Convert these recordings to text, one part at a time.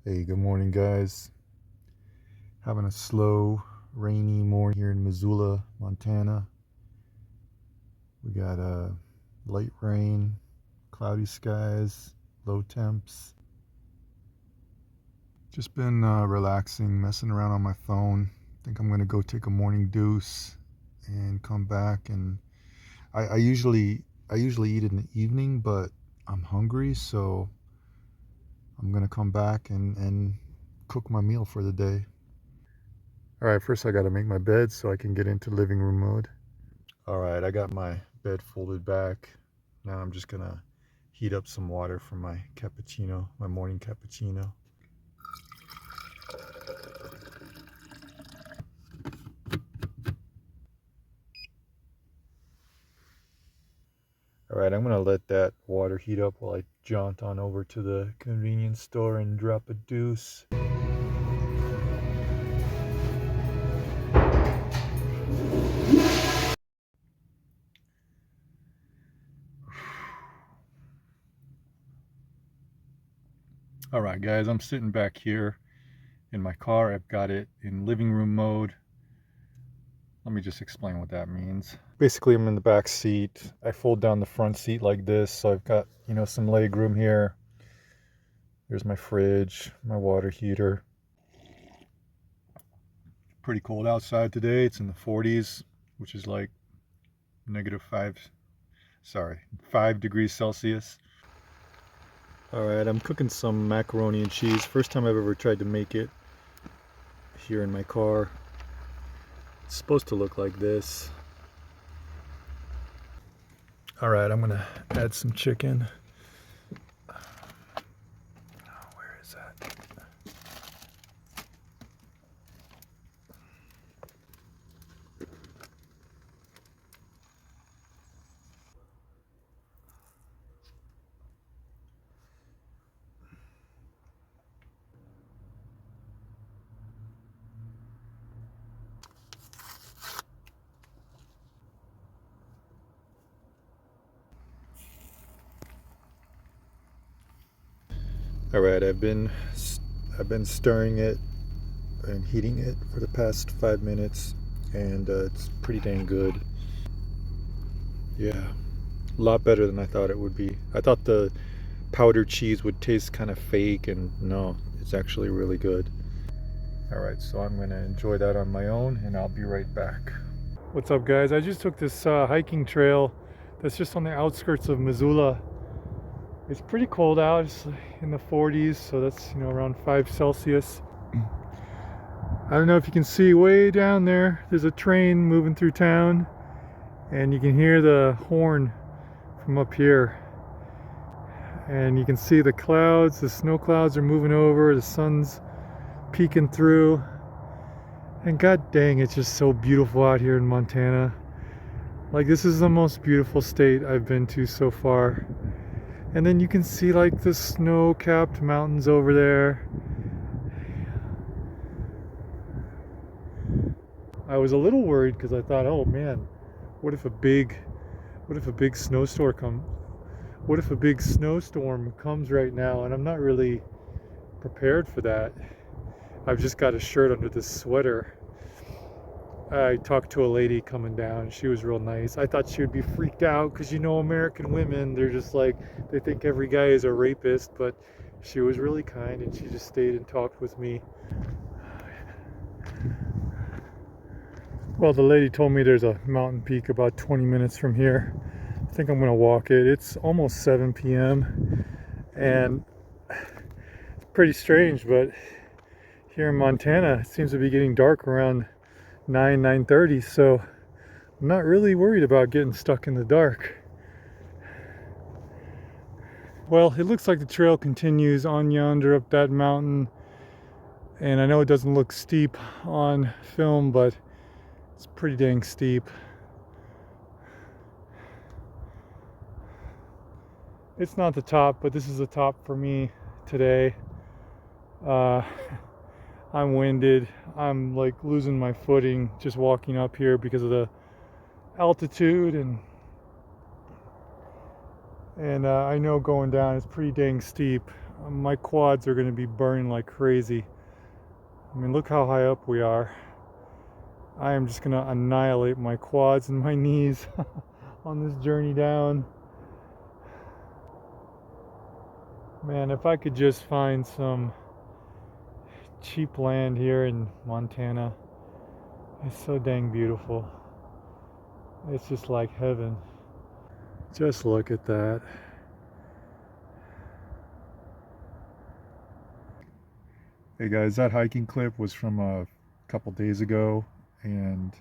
Hey, good morning, guys. Having a slow, rainy morning here in Missoula, Montana. We got light rain, cloudy skies, low temps. Just been relaxing, messing around on my phone. Think I'm gonna go take a morning deuce and come back. And I usually eat in the evening, but I'm hungry, so I'm gonna come back and cook my meal for the day. All right, first I got to make my bed so I can get into living room mode. All right, I got my bed folded back. Now I'm just gonna heat up some water for my cappuccino, my morning cappuccino. All right, I'm gonna let that water heat up while I jaunt on over to the convenience store and drop a deuce. All right, guys, I'm sitting back here in my car. I've got it in living room mode. Let me just explain what that means. Basically, I'm in the back seat. I fold down the front seat like this, so I've got, some leg room here. There's my fridge, my water heater. Pretty cold outside today. It's in the 40s, which is like -5 degrees Celsius. All right, I'm cooking some macaroni and cheese. First time I've ever tried to make it here in my car. It's supposed to look like this. All right, I'm gonna add some chicken. Where is that? All right, I've been stirring it and heating it for the past 5 minutes, and it's pretty dang good. Yeah, a lot better than I thought it would be. I thought the powdered cheese would taste kind of fake, and no, it's actually really good. All right, so I'm gonna enjoy that on my own, and I'll be right back. What's up, guys? I just took this hiking trail that's just on the outskirts of Missoula. It's pretty cold out. It's in the 40s, so that's around 5 Celsius. I don't know if you can see way down there. There's a train moving through town, and you can hear the horn from up here. And you can see the clouds. The snow clouds are moving over. The sun's peeking through. And god dang, it's just so beautiful out here in Montana. Like, this is the most beautiful state I've been to so far. And then you can see like the snow-capped mountains over there. I was a little worried because I thought, oh man, what if a big snowstorm comes right now, and I'm not really prepared for that. I've just got a shirt under this sweater. I talked to a lady coming down. She was real nice. I thought she would be freaked out because American women, they're just like, they think every guy is a rapist, but she was really kind and she just stayed and talked with me. Well, the lady told me there's a mountain peak about 20 minutes from here. I think I'm gonna walk it. It's almost 7 p.m. and it's pretty strange, but here in Montana, it seems to be getting dark around 9:30, so I'm not really worried about getting stuck in the dark. Well, it looks like the trail continues on yonder up that mountain, and I know it doesn't look steep on film, but it's pretty dang steep. It's not the top, but this is the top for me today. Uh, I'm winded. I'm like losing my footing just walking up here because of the altitude, and I know going down is pretty dang steep. my quads are going to be burning like crazy. I mean, look how high up we are. I am just going to annihilate my quads and my knees on this journey down. Man, if I could just find some cheap land here in Montana. It's so dang beautiful. It's just like heaven. Just look at that. Hey guys, that hiking clip was from a couple days ago, and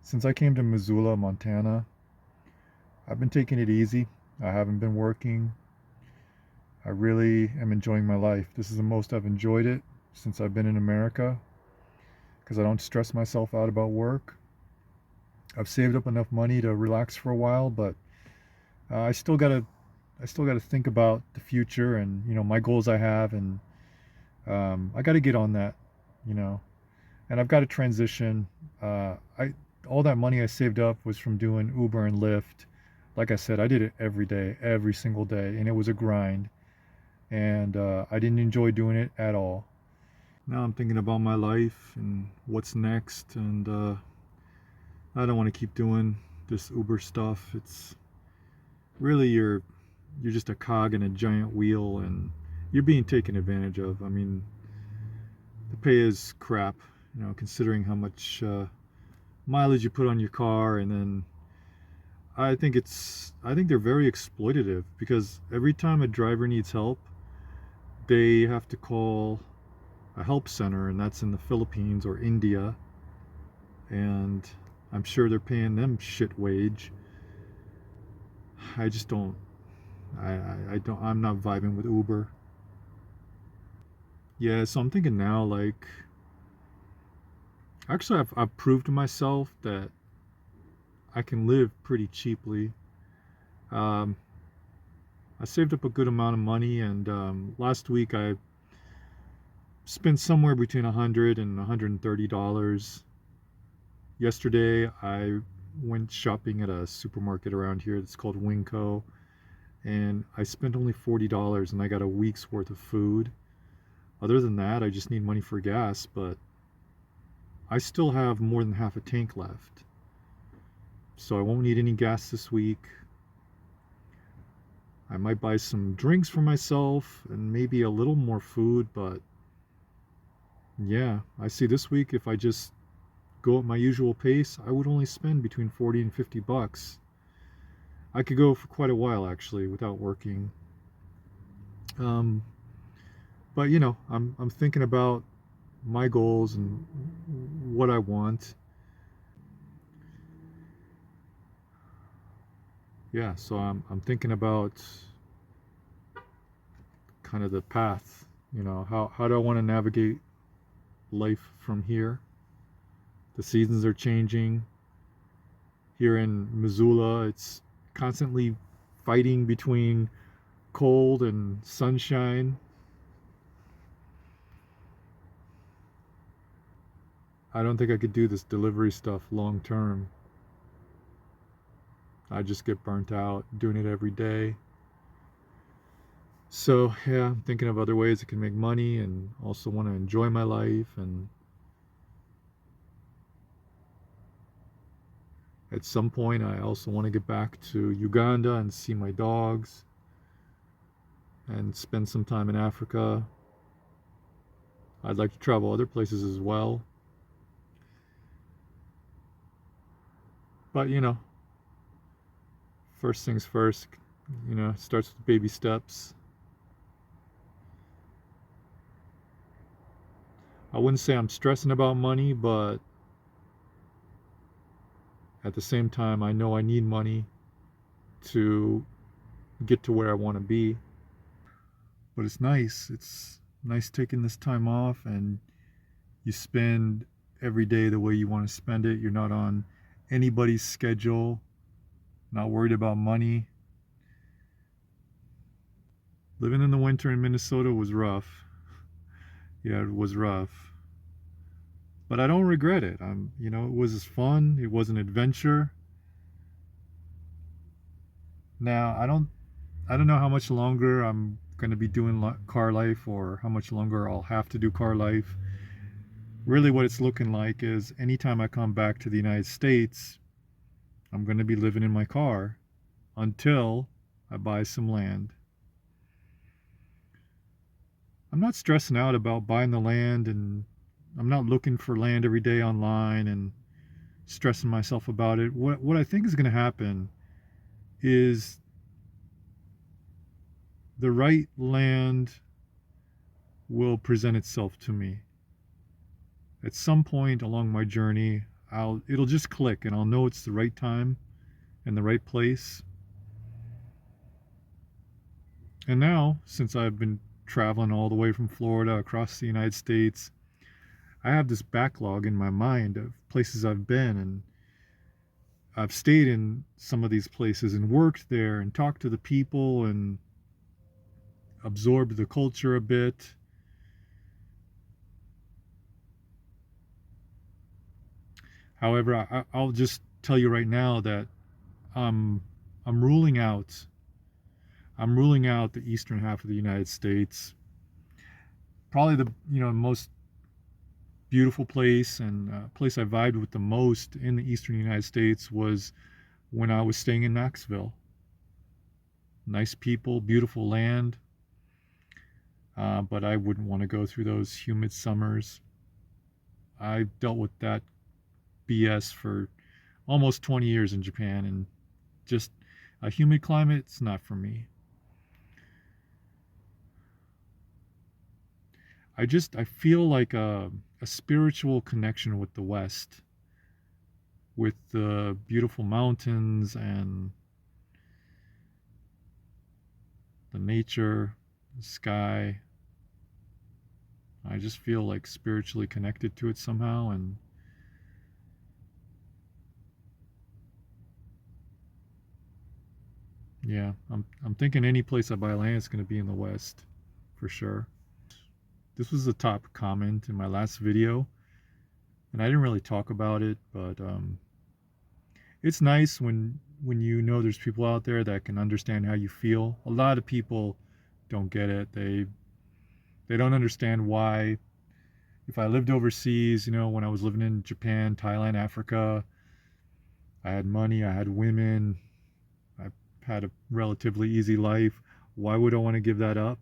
since I came to Missoula, Montana, I've been taking it easy. I haven't been working. I really am enjoying my life. This is the most I've enjoyed it since I've been in America, because I don't stress myself out about work. I've saved up enough money to relax for a while, but I still gotta think about the future and my goals I have, and I gotta get on that, you know. And I've got to transition. I all that money I saved up was from doing Uber and Lyft. Like I said, I did it every day, every single day, and it was a grind. And I didn't enjoy doing it at all. Now I'm thinking about my life and what's next, and I don't want to keep doing this Uber stuff. It's really you're just a cog in a giant wheel, and you're being taken advantage of. I mean, the pay is crap, considering how much mileage you put on your car, and then I think they're very exploitative, because every time a driver needs help, they have to call a help center, and that's in the Philippines or India, and I'm sure they're paying them shit wage. I just don't I'm not vibing with Uber. Yeah, so I'm thinking now, like, actually I've proved to myself that I can live pretty cheaply. um, I saved up a good amount of money, and last week I spent somewhere between $100 and $130. Yesterday I went shopping at a supermarket around here that's called Winco, and I spent only $40, and I got a week's worth of food. Other than that, I just need money for gas, but I still have more than half a tank left. So I won't need any gas this week. I might buy some drinks for myself and maybe a little more food, but yeah, I see this week if I just go at my usual pace, I would only spend between 40 and 50 bucks. I could go for quite a while actually without working. Um, but I'm thinking about my goals and what I want. Yeah, so I'm thinking about kind of the path, how do I want to navigate life from here. The seasons are changing. Here in Missoula, it's constantly fighting between cold and sunshine. I don't think I could do this delivery stuff long term. I just get burnt out doing it every day. So yeah, I'm thinking of other ways I can make money, and also want to enjoy my life. And at some point I also want to get back to Uganda and see my dogs and spend some time in Africa. I'd like to travel other places as well. But first things first, it starts with baby steps. I wouldn't say I'm stressing about money, but at the same time, I know I need money to get to where I want to be. But it's nice. It's nice taking this time off, and you spend every day the way you want to spend it. You're not on anybody's schedule, not worried about money. Living in the winter in Minnesota was rough. Yeah, it was rough. But I don't regret it. It was fun. It was an adventure. Now, I don't know how much longer I'm going to be doing car life, or how much longer I'll have to do car life. Really what it's looking like is anytime I come back to the United States, I'm going to be living in my car until I buy some land. I'm not stressing out about buying the land, and I'm not looking for land every day online and stressing myself about it. What I think is going to happen is the right land will present itself to me. At some point along my journey, it'll just click and I'll know it's the right time and the right place. And now, since I've been traveling all the way from Florida across the United States, I have this backlog in my mind of places I've been, and I've stayed in some of these places and worked there and talked to the people and absorbed the culture a bit. However, I'll just tell you right now that I'm ruling out the eastern half of the United States. Probably the most beautiful place and place I vibed with the most in the eastern United States was when I was staying in Knoxville. Nice people, beautiful land, but I wouldn't want to go through those humid summers. I dealt with that BS for almost 20 years in Japan, and just a humid climate, it's not for me. I feel like a spiritual connection with the West, with the beautiful mountains and the nature, the sky. I just feel like spiritually connected to it somehow, and yeah, I'm thinking any place I buy land is going to be in the West for sure. This was the top comment in my last video, and I didn't really talk about it, but it's nice when you know there's people out there that can understand how you feel. A lot of people don't get it. They don't understand why, if I lived overseas, when I was living in Japan, Thailand, Africa, I had money, I had women, I had a relatively easy life. Why would I want to give that up?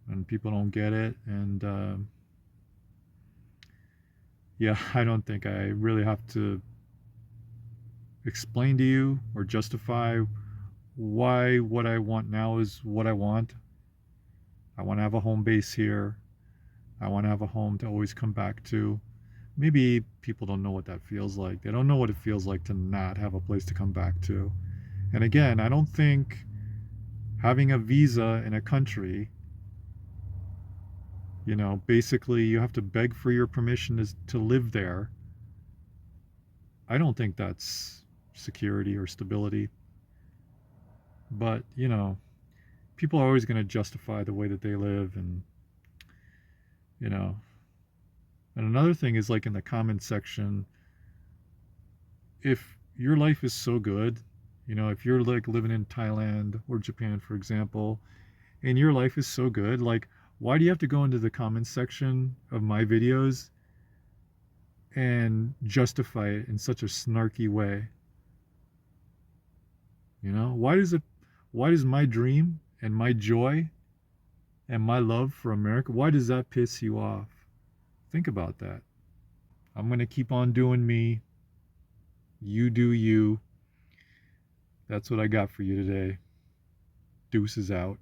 And people don't get it. And yeah, I don't think I really have to explain to you or justify why what I want now is what I want. I want to have a home base here. I want to have a home to always come back to. Maybe people don't know what that feels like. They don't know what it feels like to not have a place to come back to. And again, I don't think having a visa in a country, basically you have to beg for your permission to live there. I don't think that's security or stability. But, people are always going to justify the way that they live, and, and another thing is, like, in the comment section, if your life is so good, if you're like living in Thailand or Japan, for example, and your life is so good, like, why do you have to go into the comments section of my videos and justify it in such a snarky way? Why does my dream and my joy and my love for America, why does that piss you off? Think about that. I'm going to keep on doing me. You do you. That's what I got for you today. Deuces out.